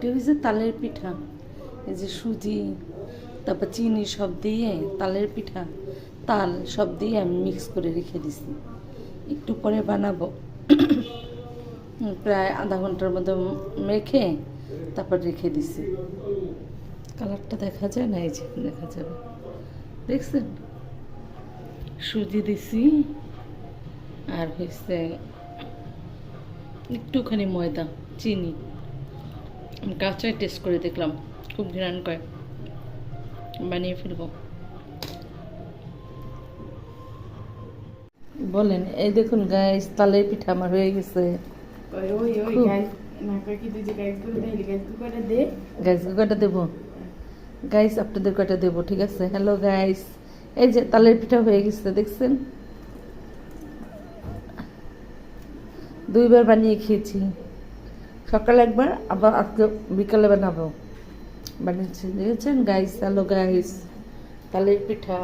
এটা হচ্ছে তালের পিঠা। এই যে সুজি, তারপর চিনি সব দিয়ে তালের পিঠা, তাল সব দিয়ে আমি মিক্স করে রেখে দিছি। একটু পরে বানাবো। প্রায় আধা ঘন্টার মতো মেখে তারপর রেখে দিছি। কালারটা দেখা যায় না? এই যে দেখা যাবে, দেখছেন? সুজি দিছি আর হয়েছে একটুখানি ময়দা, চিনি। কাঁচায় টেস্ট করে দেখলাম, খুব ঘ্রাণ করে, বানিয়ে ফেলবো। বলেন, এই দেখুন গাইস, তালের পিঠা আমার হয়ে গেছে। গাইস কয়টা দেবো? গাইস আপনাদের কয়টা দেবো? ঠিক আছে। হ্যালো গাইস, এই যে তালের পিঠা হয়ে গেছে, দেখছেন? 2 বার বানিয়ে খেয়েছি, সকালে একবার, আবার আজকে বিকালে বানাবো। বানিয়েছি, দেখেছেন গাইস? হ্যালো গাইস, তালের পিঠা